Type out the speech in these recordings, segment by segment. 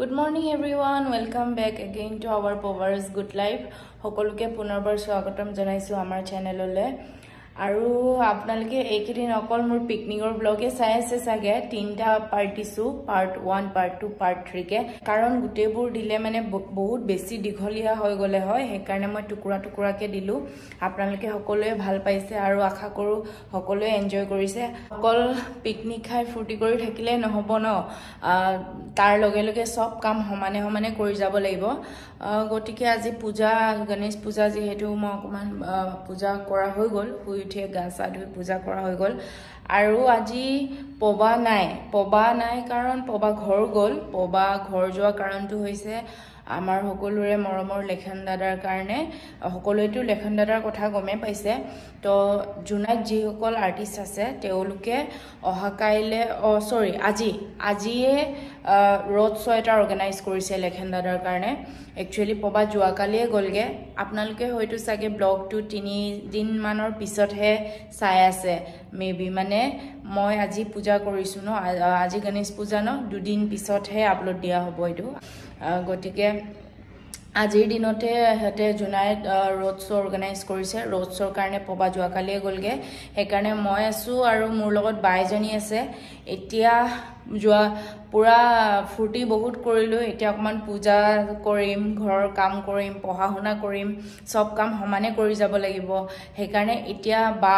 Good morning everyone, welcome back again to our Power's Good Life. সকলোকে পুনৰবাৰ স্বাগতম জনাইছো আমাৰ চেনেললে আৰু আপোনালোকে এইকেদিন অকল মোৰ পিকনিকৰ ব্লগে চাই আছে সাগে তিনটা পাৰ্টিছো পাৰ্ট 1 পাৰ্ট 2 পাৰ্ট 3 কে কাৰণ গুটেবোৰ দিলে মানে বহুত বেছি দিঘলিয়া হৈ গলে হয় সেই কাৰণে মই টুকুৰা টুকুৰাকে দিলু আপোনালোকে সকলোৱে ভাল পাইছে আৰু আশা কৰো সকলোৱে এনজয় কৰিছে অকল পিকনিক খাই ফুৰ্তি কৰি থাকিলে নহব ন তাৰ লগে লগে সব কাম সমানে সমানে কৰি যাব লাগিব গটিকে আজি পূজা গণেশ পূজা যেহেতু মই অকমান পূজা কৰা হৈ গল উঠে গা সা ধুই পূজা কৰা হৈ গল আৰু আজি পবা নাই কাৰণ পবা ঘৰ গল পবা ঘৰ যোৱা কাৰণটো হৈছে আমাৰ সকলোৰে মৰমৰ লেখন দাদাৰ কাৰণে সকলোৱেটো লেখন দাদাৰ কথা গমে পাইছে তো জুনাইত যি সকল আৰ্টিষ্ট আছে তেওঁলোকে অহা কাইলে আজিয়ে road show এটা অৰ্গানাইজ কৰিছে লেখন দাদাৰ কাৰণে একচুয়ালি পবা যোৱা কালিয়ে গলগে আপোনালোকে হয়তো সাগে ব্লগটো 3 দিন মানৰ পিছতহে চাই আছে মেবি মানে মই আজি পূজা কৰিছো ন আজি গণেশ পূজা ন দুদিন পিছতহে আপলোড দিয়া হ'ব এটো গটিকে আজিৰ দিনতে হেতে জুনাইত road show অৰ্গানাইজ কৰিছে road show কাৰণে পবা যোৱা কালিয়ে গলগে সেই কাৰণে মই আছো আৰু মোৰ লগত বাইজনী আছে এতিয়া যোৱা পুৰা ফুৰ্তি বহুত কৰিলো এতিয়া অকমান পূজা কৰিম ঘৰৰ কাম কৰিম পঢ়া শুনা কৰিম সব কাম সমানে কৰি যাব লাগিব সেই কাৰণে এতিয়া বা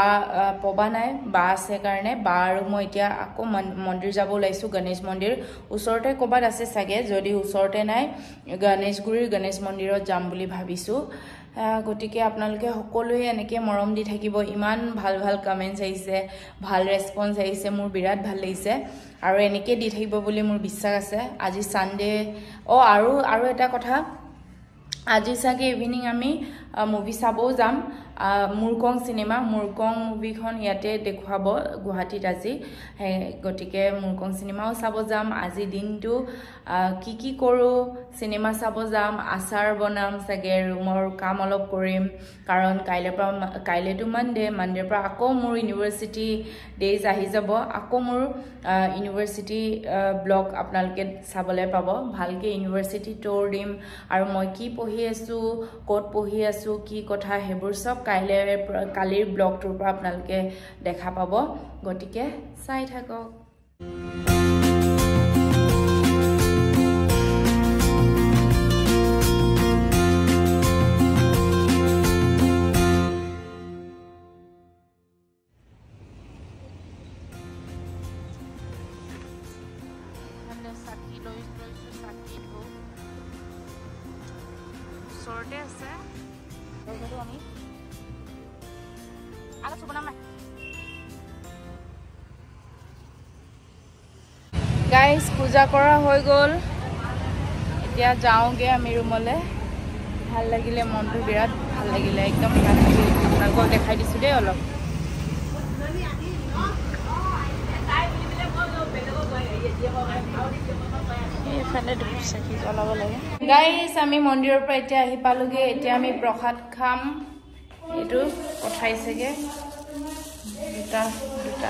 পবা নাই বা আছে কাৰণে বা আৰু মই এতিয়া আকৌ মন্দিৰ যাব লাইছো গণেশ মন্দিৰ ওচৰতে কবাত আছে সাগে যদি ওচৰতে নাই গণেশগুৰিৰ গণেশ মন্দিৰত যাম বুলি ভাবিছো গটিকে আপোনালোকে সকলোৱে এনেকে মৰম দি থাকিব ইমান ভাল ভাল কমেন্টস আহিছে ভাল ৰেসপন্স আহিছে মোৰ বিৰাট ভাল লাগিছে আৰু এনেকে দি থাকিব বুলি মোৰ বিশ্বাস আছে আজি সানডে আৰু এটা কথা আজি সাগে ইভিনিং আমি মুভি চাবও যাম মুৰকং সিনেমা মুৰকং মুভিখন ইয়াতে দেখুৱাব গুৱাহাটীত আজি গটিকে মুৰকং সিনেমাও চাব যাম আজি দিনটো কি কৰো সিনেমা চাব যাম আচাৰ বনাম সাগে ৰুমৰ কাম অলপ কৰিম কাৰণ কাইলেটো মানডে পৰা আকৌ মোৰ ইউনিভাৰ্সিটি ডেজ আহি যাব আকৌ মোৰ ইউনিভাৰ্সিটি ব্লগ আপোনালোকে চাবলে পাব ভালকে ইউনিভাৰ্সিটি টুৰ দিম আৰু মই কি পঢ়ি আছো ক'ত পঢ়ি আছো কি কথা হেবোৰ সব কালিৰ ব্লগটোৰ পৰা আপোনালোকে দেখা পাব গটিকে চাই থাকক sorte আছে এটো আমি আলা সুবনাম গাইস পূজা কৰা হৈ গল এতিয়া যাওগে আমি ৰুমলে ভাল লাগিলে মনটো বিৰাট ভাল লাগিলে একদম আপোনালোকক দেখাই দিছো দেই অলপ গাইস আমি মন্দিৰৰ পৰা এতিয়া আহি পালোগে এতিয়া আমি প্ৰসাদ খাম এটো পঠাইছেগে দুটা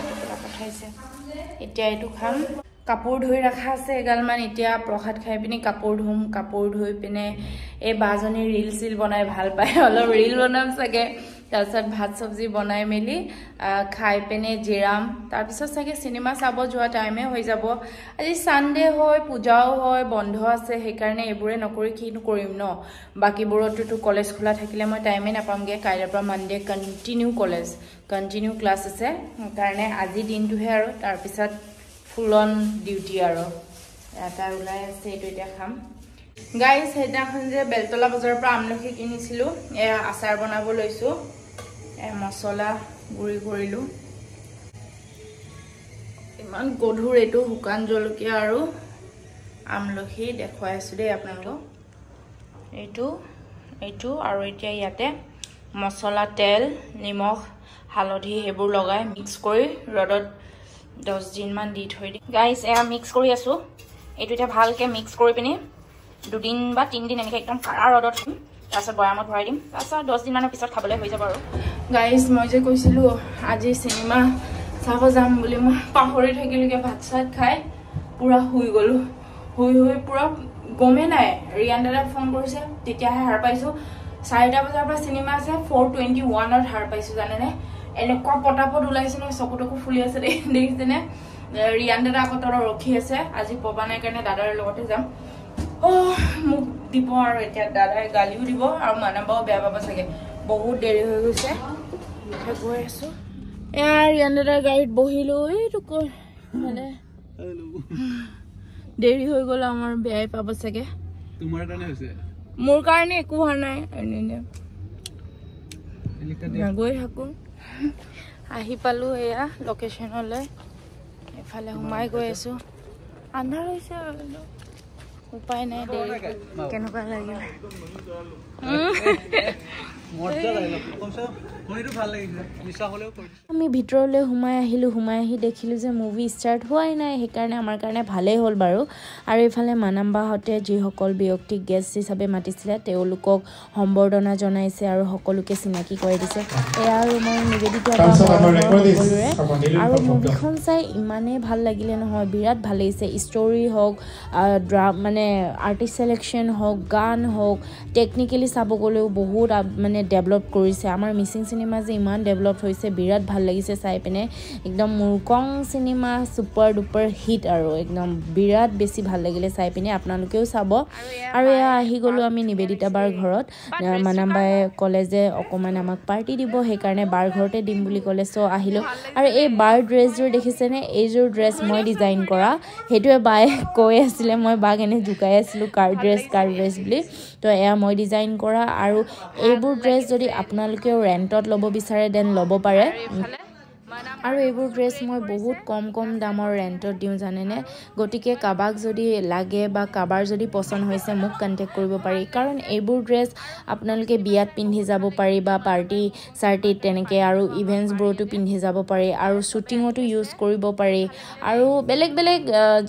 টুকুৰা পঠাইছে এতিয়া এটো খাম কাপোৰ ধুই ৰাখা আছে এগালমান এতিয়া প্ৰসাদ খাই পিনি কাপোৰ ধুই পিনে এই বাজনী ৰীল সিল বনাই ভাল পায় অলপ ৰীল বনাম সাগে তাৰপিছত ভাত সবজি বনাই মেলি খাই পিনে জিৰাম তাৰপিছত সাগে সিনেমা চাব যোৱা টাইমে হৈ যাব আজি সানডে হয় পূজাও হয় বন্ধ আছে সেই কাৰণে এবোৰে নকৰি কিনো কৰিম ন বাকিবোৰটো কলেজ খোলা থাকিলে মই টাইমে নাপামগে কাইলৰ পৰা মানডে কন্টিনিউ ক্লাছ আছে কাৰণে আজি দিনটোহে আৰু তাৰপিছত ফুল অন ডিউটি আৰু এটা ওলাই আছে এটো এতিয়া খাম গাইস হেদাখন যে বেলতলা বজাৰৰ পৰা আমলখি কিনিছিলো আচাৰ বনাব লৈছো মছলা গুৰি কৰিলো ইমান গধুৰ এটো হুকান জলকীয়া আৰু আমলখি দেখুৱাই আছো দেই আপোনালোকক এইটো আৰু এতিয়া ইয়াতে মছলা তেল নিমখ হালধি হেবোৰ লগাই মিক্স কৰি ৰদত 10 দিন মান দি থৈ দি গাইস মিক্স কৰি আছো এইটো এটা ভালকে মিক্স কৰি পিনি 2 দিন বা 3 দিন এনেকৈ একদম কাৰা ৰদত তাৰপিছত বয়ামত ভৰাই দিম তাৰপিছত 10 দিন মানৰ পিছত খাবলৈ হৈ যাব আৰু গাইস মই যে কৈছিলো আজি সিনেমা চাব যাম বুলি মই পাহৰি থাকিলগে ভাত চাত খাই পুৰা শুই গলো শুই পুৰা গমে নাই ৰিয়ান দাদাক ফোন কৰিছে তেতিয়াহে হাৰ পাইছো 4টা বজাৰ পৰা সিনেমা আছে 4:21 ত হাৰ পাইছো জানেনে এনেকুৱা পটাপট ওলাইছে ন চকুটকু ফুলি আছে দেখিছেনে ৰিয়ান দাদা আকতৰ ৰখি আছে আজি পবা নাই কাৰণে দাদাৰ লগতে যাম মোক দিব আৰু এতিয়া দাদাই গালিও দিব আৰু মানাবাও বেয়া পাব চাগে বহুত দেৰি হৈ গৈছে গৈ আছো ৰিয়ান দাদাৰ গাড়ীত বহিলো এইটো মানে দেৰি হৈ গ'ল আমাৰ বেয়াই পাব চাগে তোমাৰ কাৰণে হৈছে মোৰ কাৰণে একো হোৱা নাই গৈ থাকো আহি পালো এয়া লোকেশ্যনলৈ এফালে সোমাই গৈ আছো আন্ধাৰ হৈছে উপায় নাই দেৰি কেনেকুৱা লাগিল আমি ভিতৰলৈ সোমাই আহিলো সোমাই আহি দেখিলো যে মুভি ষ্টাৰ্ট হোৱাই নাই সেইকাৰণে আমাৰ কাৰণে ভালেই হ'ল বাৰু আৰু এইফালে মানাম্বাহঁতে যিসকল ব্যক্তিক গেষ্ট হিচাপে মাতিছিলে তেওঁলোকক সম্বৰ্ধনা জনাইছে আৰু সকলোকে চিনাকি কৰি দিছে এয়া আৰু মই নিবেদিত সকলোৰে আৰু মুভিখন চাই ইমানেই ভাল লাগিলে নহয় বিৰাট ভাল লাগিছে ষ্টৰি হওক মানে আৰ্টিষ্ট চিলেকশ্যন হওক গান হওক টেকনিকেলি চাব গ'লেও বহুত মানে ডেভেলপ কৰিছে আমাৰ মিচিং চিনেমা যে ইমান ডেভেলপ হৈছে বিৰাট ভাল লাগিছে চাই পিনে একদম মুৰকং চিনেমা ছুপাৰ ডুপাৰ হিট আৰু একদম বিৰাট বেছি ভাল লাগিলে চাই পিনে আপোনালোকেও চাব আৰু এয়া আহি গ'লো আমি নিবেদিতা বাৰ ঘৰত মানাম্বাই ক'লে যে অকণমান আমাক পাৰ্টি দিব সেইকাৰণে বাৰ ঘৰতে দিম বুলি ক'লে চ' আহিলোঁ আৰু এই বাৰ ড্ৰেছযোৰ দেখিছেনে এইযোৰ ড্ৰেছ মই ডিজাইন কৰা সেইটোৱে বায়ে কৈ আছিলে মই বাক এনে জোকাই আছিলোঁ কাৰ ড্ৰেছ বুলি তো এয়া মই ডিজাইন কৰা আৰু এইবোৰ ড্ৰেছ যদি আপোনালোকেও ৰেণ্টত ল'ব বিচাৰে দেন ল'ব পাৰে আৰু এইবোৰ ড্ৰেছ মই বহুত কম দামৰ ৰেণ্টত দিওঁ জানেনে গতিকে কাবাক যদি লাগে বা কাবাৰ যদি পছন্দ হৈছে মোক কণ্টেক্ট কৰিব পাৰি কাৰণ এইবোৰ ড্ৰেছ আপোনালোকে বিয়াত পিন্ধি যাব পাৰি বা পাৰ্টি চাৰ্টিত তেনেকৈ আৰু ইভেণ্টছবোৰতো পিন্ধি যাব পাৰি আৰু শ্বুটিঙতো ইউজ কৰিব পাৰি আৰু বেলেগ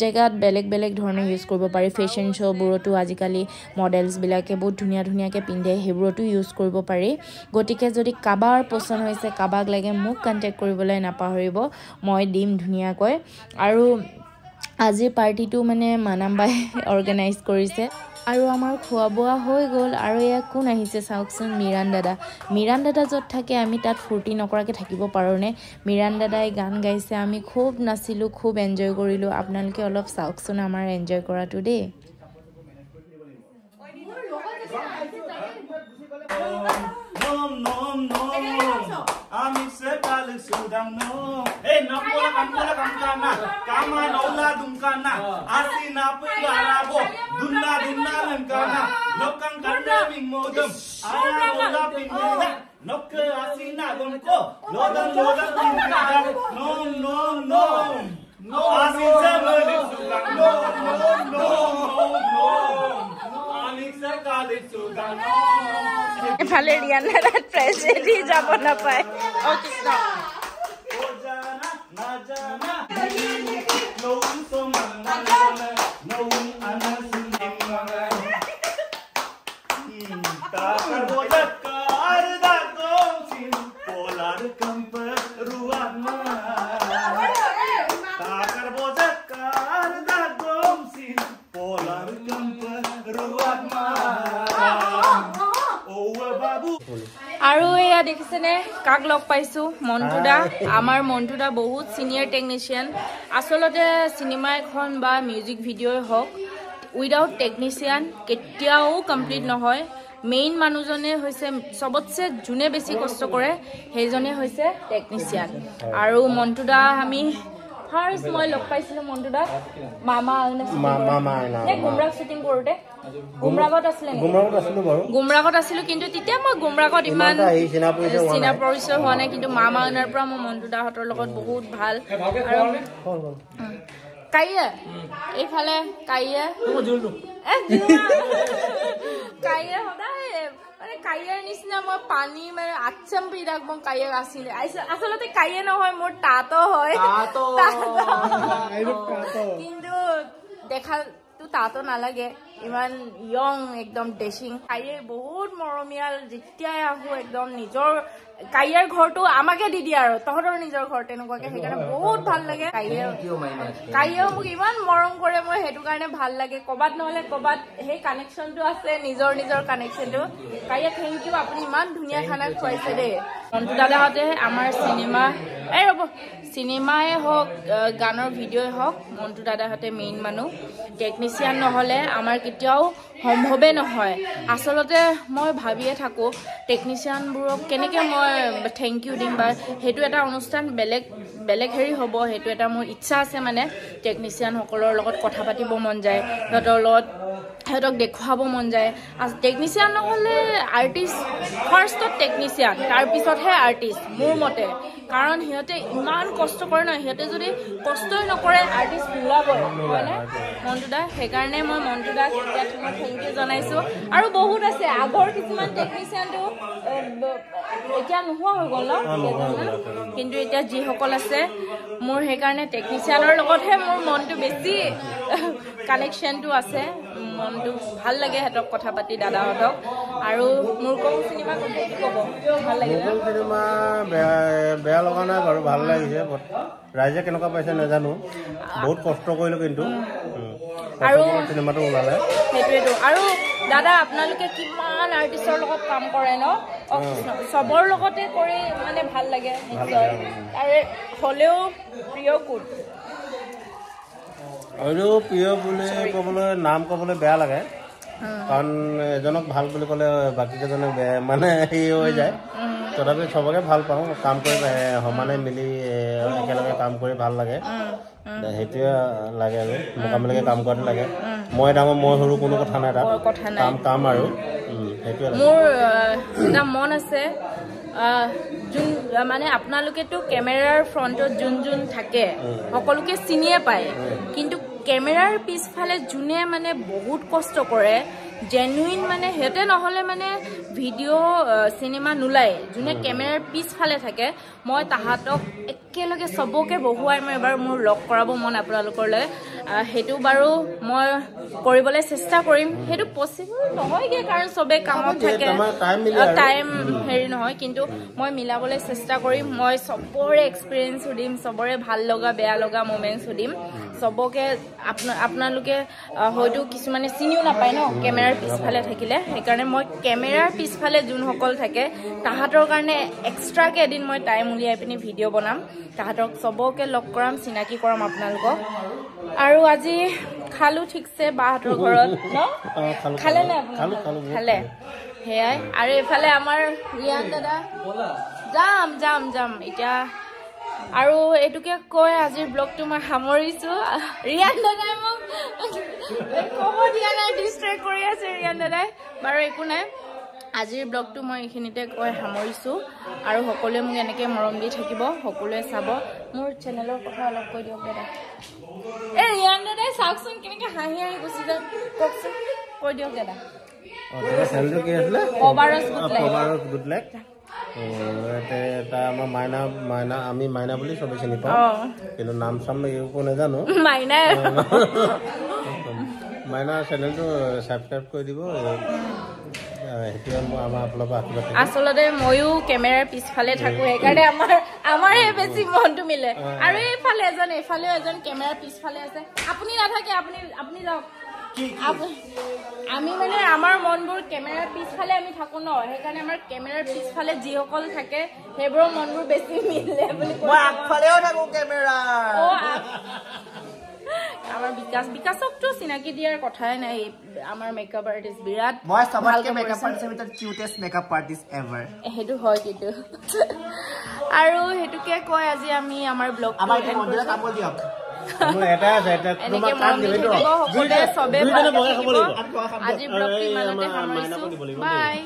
জেগাত বেলেগ ধৰণে ইউজ কৰিব পাৰি ফেশ্বন শ্ব'বোৰতো আজিকালি মডেলছবিলাকে বহুত ধুনীয়াকৈ পিন্ধে সেইবোৰতো ইউজ কৰিব পাৰি গতিকে যদি কাবাৰ পছন্দ হৈছে কাবাক লাগে মোক কণ্টেক্ট কৰিবলৈ নাপাহৰিব মই দিম ধুনীয়াকৈ আৰু আজিৰ পাৰ্টিটো মানে মানাম্বাই অৰ্গেনাইজ কৰিছে আৰু আমাৰ খোৱা বোৱা হৈ গ'ল আৰু এয়া কোন আহিছে চাওকচোন মিৰাণ দাদা য'ত থাকে আমি তাত ফূৰ্তি নকৰাকৈ থাকিব পাৰোঁনে মিৰাণ দাদাই গান গাইছে আমি খুব নাচিলোঁ খুব এনজয় কৰিলোঁ আপোনালোকে অলপ চাওকচোন আমাৰ এনজয় কৰাটো দেই Ami sekali sudah no, nampula kankana, kama naula dumkana, asina pugarabo, dunna lengkana, lokang karna bing modem, ana naula pinggana, nok asina gonko, lodan pinggana, no, asin sekali sudah no, ami sekali sudah no. এফালে ৰিয়ান দাদা tragedy যাব নাপায় আৰু এয়া দেখিছেনে কাক লগ পাইছো মন্টুদা আমাৰ মন্টুদা বহুত সিনিয়ৰ টেকনিশিয়ান আসলতে সিনেমা এখন বা মিউজিক ভিডিঅ'ই হওক উইদাউট টেকনিশিয়ান কেতিয়াও কমপ্লিট নহয় মেইন মানুহজনে হৈছে সবতছে যোনে বেছি কষ্ট কৰে সেইজনে হৈছে টেকনিশিয়ান আৰু মন্টুদা আমি ফাৰ্ষ্ট মই লগ পাইছিলো মন্টুদা মামা গুমৰাগ শ্বুটিং কৰোঁতে গুমৰাগত আছিলো কিন্তু তেতিয়া মই গুমৰাগত ইমান চিনা পৰিচয় হোৱা নাই কিন্তু মামা অনাৰ পৰা মই মন্টুদাহঁতৰ লগত বহুত ভাল আৰু কাইয়ে এইফালে কাইয়ে সদায় মানে কাইয়াৰ নিচিনা মই পানী মানে আচ্ছাম পিৰাক মই কাইয়াক আছিলে আচলতে কাইয়ে নহয় মোৰ তাতো হয় কিন্তু দেখাটো লুকটো তাতো নালাগে ইমান ইয়ং একদম ডেচিং কাইয়ে বহুত মৰমীয়াল যেতিয়াই আহো একদম নিজৰ কাইয়াৰ ঘৰটো আমাকে দি দিয়ে আৰু তহঁতৰ নিজৰ ঘৰ তেনেকুৱাকে সেইকাৰণে বহুত ভাল লাগে কাইয়েও মোক ইমান মৰম কৰে মই সেইটো কাৰণে ভাল লাগে কবাত নহলে কবাত সেই কানেকশ্যনটো আছে নিজৰ নিজৰ কানেকশ্যনটো কাইয়া থেংক ইউ আপুনি ইমান ধুনীয়া খানা খুৱাইছে দেই মন্টু দাদাহঁতে আমাৰ চিনেমাই হওক গানৰ ভিডিঅ'ই হওক মন্টু দাদাহঁতে মেইন মানুহ টেকনিচিয়ান নহ'লে আমাৰ কেতিয়াও সম্ভৱে নহয় আচলতে মই ভাবিয়ে থাকোঁ টেকনিচিয়ানবোৰক কেনেকৈ মই থেংক ইউ দিম বা সেইটো এটা অনুষ্ঠান বেলেগ হেৰি হ'ব সেইটো এটা মোৰ ইচ্ছা আছে মানে টেকনিচিয়ানসকলৰ লগত কথা পাতিব মন যায় সিহঁতক দেখুৱাব মন যায় টেকনিচিয়ান নহ'লে আৰ্টিষ্ট ফাৰ্ষ্টত টেকনিচিয়ান তাৰপিছতহে আৰ্টিষ্ট মোৰ মতে কাৰণ সিহঁতে ইমান কষ্ট কৰে ন সিহঁতে যদি কষ্টই নকৰে আৰ্টিষ্ট নোলাবই হয়নে মন্টু দা সেইকাৰণে মই মন্টু দাক এতিয়া মই থেংক ইউ জনাইছোঁ আৰু বহুত আছে আগৰ কিছুমান টেকনিচিয়ানটো এতিয়া নোহোৱা হৈ গ'ল ন কিন্তু এতিয়া যিসকল আছে মোৰ সেইকাৰণে টেকনিচিয়ানৰ লগতহে মোৰ মনটো বেছি কানেকশ্যনটো আছে মনটো ভাল লাগে সিহঁতক কথা পাতি দাদাহঁতক আৰু মোৰ কম চিনেমা কি ক'ব ভাল লাগে চিনেমা বেয়া লগা নাই বাৰু ভাল লাগিছে ৰাইজে কেনেকুৱা পাইছে নাজানো বহুত কষ্ট কৰিলো কিন্তু আৰু চিনেমাটো ওলালে সেইটোৱেতো আৰু দাদা আপোনালোকে কিমান আৰ্টিষ্টৰ লগত কাম কৰে ন চবৰ লগতে কৰি মানে ভাল লাগে নিশ্চয় আৰু হ'লেও প্ৰিয় কোন আৰু প্ৰিয় বুলি ক'বলৈ নাম ক'বলৈ বেয়া লাগে কাৰণ এজনক ভাল বুলি ক'লে বাকীকেইজনে মানে হেৰি হৈ যায় তথাপি চবকে ভাল পাওঁ কাম কৰি সমানে মিলি একেলগে কাম কৰি ভাল লাগে সেইটোৱে লাগে আৰু মোকামিলাকে কাম কৰাটো লাগে মই ডাঙৰ মই সৰু কোনো কথা নাই তাত কাম আৰু সেইটোৱে মোৰ এটা মন আছে যোন মানে আপোনালোকেতো কেমেৰাৰ ফ্ৰণ্টত যোন থাকে সকলোকে চিনিয়ে পায় কিন্তু কেমেৰাৰ পিছফালে যোনে মানে বহুত কষ্ট কৰে জেনুইন মানে সিহঁতে নহ'লে মানে ভিডিঅ' চিনেমা নোলায় যোনে কেমেৰাৰ পিছফালে থাকে মই তাহাঁতক একেলগে চবকে বহুৱাই মই এবাৰ মোৰ লগ কৰাব মন আপোনালোকলৈ সেইটো বাৰু মই কৰিবলৈ চেষ্টা কৰিম সেইটো পচিবল নহয়গৈ কাৰণ চবেই কামত থাকে টাইম হেৰি নহয় কিন্তু মই মিলাবলৈ চেষ্টা কৰিম মই চবৰে এক্সপিৰিয়েঞ্চ সুধিম চবৰে ভাল লগা বেয়া লগা মমেণ্টছ সুধিম চবকে আপোনালোকে হয়তো কিছুমানে চিনিও নাপায় ন কেমেৰাৰ পিছফালে থাকিলে সেইকাৰণে মই কেমেৰাৰ পিছফালে যোনসকল থাকে তাহাঁতৰ কাৰণে এক্সট্ৰাকৈ এদিন মই টাইম উলিয়াই পিনি ভিডিঅ' বনাম তাহাঁতক চবকে লগ কৰাম চিনাকি কৰাম আপোনালোকক আৰু আজি খালো ঠিকছে বাহঁতৰ ঘৰত ন খালে নে খালে সেয়াই আৰু এইফালে আমাৰ ৰিয়ান দাদা যাম এতিয়া আৰু এইটোকে কৈ আজিৰ ব্লগটো মই সামৰিছোঁ ৰিয়ান দাদাই মোক ক'ব দিয়া নাই ডিষ্ট্ৰেক্ট কৰি আছে ৰিয়ান দাদাই বাৰু একো নাই আজিৰ ব্লগটো মই এইখিনিতে কৈ সামৰিছোঁ আৰু সকলোৱে মোক এনেকৈ মৰম দি থাকিব সকলোৱে চাব মোৰ চেনেলৰ কথা অলপ কৈ দিয়ক দাদা এই ৰিয়ান দাদাই চাওকচোন কেনেকৈ হাঁহি গুচি যায় কওকচোন কৈ দিয়ক দাদা চেনেলটো কি আছিলে পবাৰছ গুড লাইক এটা আমাৰ মাইনা আমি মাইনা বুলি চবেই চিনি পাওঁ কিন্তু নাম চাম একো নাজানো মাইনা চেনেলটো ছাবস্ক্ৰাইব কৰি দিব আচলতে ময়ো কেমেৰাৰ পিছফালে থাকো সেইকাৰণে আমাৰহে বেছি মনটো মিলে আৰু এইফালেও এজন কেমেৰাৰ পিছফালে আছে আপুনি নাথাকে আপুনি যাওক আমি মানে আমাৰ মনবোৰ কেমেৰাৰ পিছফালে আমি থাকো ন সেইকাৰণে আমাৰ কেমেৰাৰ পিছফালে যিসকল থাকে সেইবোৰৰ মনবোৰ বেছি মিলে বুলি আমাৰ বিকাশকতো চিনাকি দিয়াৰ কথাই নাই আমাৰ মেকআপ আৰ্টিষ্ট বিৰাট সেইটো হয় কিন্তু আৰু সেইটোকে কয় আজি আমি আমাৰ ব্লগটো আজি ব্লগটো ইমানতে সামৰিছোঁ বাই